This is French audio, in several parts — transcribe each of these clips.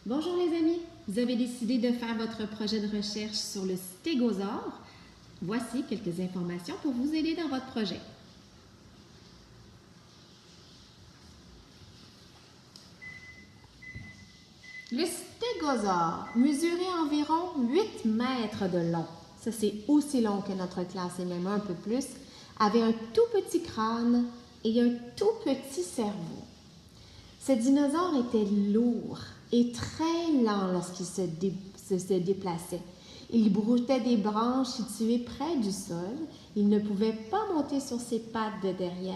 Bonjour les amis, vous avez décidé de faire votre projet de recherche sur le stégosaure. Voici quelques informations pour vous aider dans votre projet. Le stégosaure mesurait environ 8 mètres de long. Ça, c'est aussi long que notre classe et même un peu plus. Avait un tout petit crâne et un tout petit cerveau. Ce dinosaure était lourd et très lent lorsqu'il se déplaçait. Il broutait des branches situées près du sol. Il ne pouvait pas monter sur ses pattes de derrière.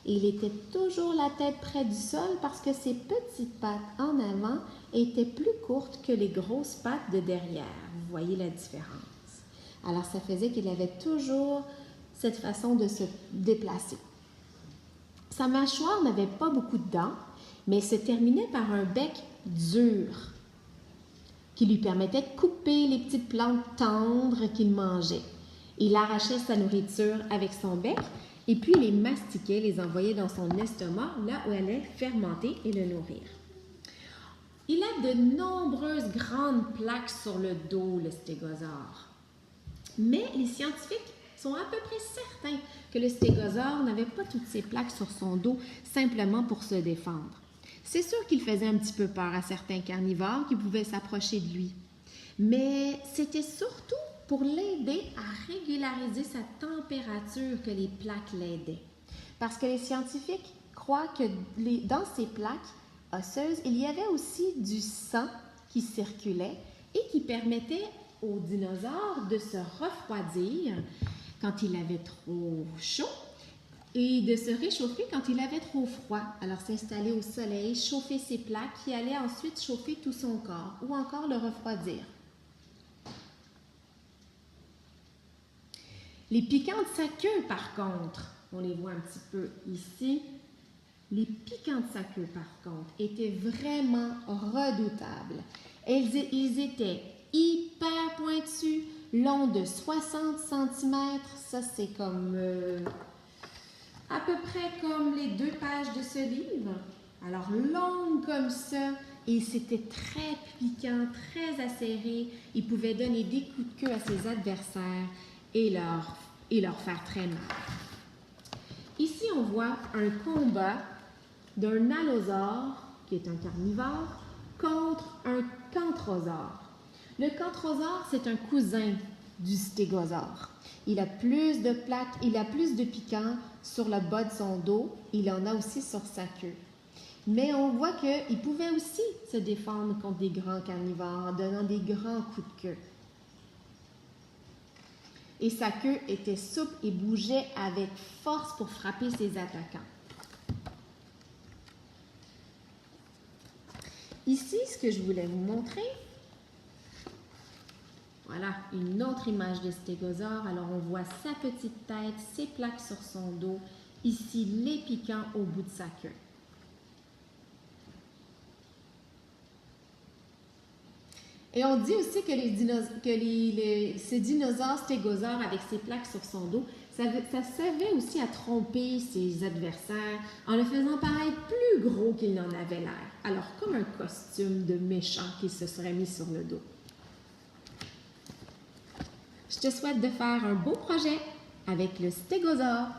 Et il était toujours la tête près du sol parce que ses petites pattes en avant étaient plus courtes que les grosses pattes de derrière. Vous voyez la différence. Alors, ça faisait qu'il avait toujours cette façon de se déplacer. Sa mâchoire n'avait pas beaucoup de dents, mais se terminait par un bec dur qui lui permettait de couper les petites plantes tendres qu'il mangeait. Il arrachait sa nourriture avec son bec et puis les mastiquait, les envoyait dans son estomac, là où elle allait fermenter et le nourrir. Il a de nombreuses grandes plaques sur le dos, le stégosaure. Mais les scientifiques sont à peu près certains que le stégosaure n'avait pas toutes ces plaques sur son dos simplement pour se défendre. C'est sûr qu'il faisait un petit peu peur à certains carnivores qui pouvaient s'approcher de lui. Mais c'était surtout pour l'aider à régulariser sa température que les plaques l'aidaient. Parce que les scientifiques croient que dans ces plaques osseuses, il y avait aussi du sang qui circulait et qui permettait aux dinosaures de se refroidir quand il avait trop chaud et de se réchauffer quand il avait trop froid. Alors s'installer au soleil, chauffer ses plaques qui allaient ensuite chauffer tout son corps ou encore le refroidir. Les piquants de sa queue, par contre, on les voit un petit peu ici. Les piquants de sa queue, par contre, étaient vraiment redoutables. Ils étaient hyper pointus, longs de 60 cm. Ça, c'est comme à peu près comme les 2 pages de ce livre. Alors, longues comme ça. Et c'était très piquant, très acéré. Il pouvait donner des coups de queue à ses adversaires et leur faire très mal. Ici, on voit un combat d'un allosaure, qui est un carnivore, contre un cantrosaure. Le cantrosaure, c'est un cousin du stégosaure. Il a plus de plaques, il a plus de piquants sur le bas de son dos, il en a aussi sur sa queue. Mais on voit qu'il pouvait aussi se défendre contre des grands carnivores en donnant des grands coups de queue. Et sa queue était souple et bougeait avec force pour frapper ses attaquants. Ici, ce que je voulais vous montrer, voilà, une autre image de stégosaure. Alors, on voit sa petite tête, ses plaques sur son dos, ici, les piquants au bout de sa queue. Et on dit aussi que ce dinosaure stégosaure avec ses plaques sur son dos, ça servait aussi à tromper ses adversaires en le faisant paraître plus gros qu'il n'en avait l'air. Alors, comme un costume de méchant qui se serait mis sur le dos. Je te souhaite de faire un beau projet avec le stégosaure.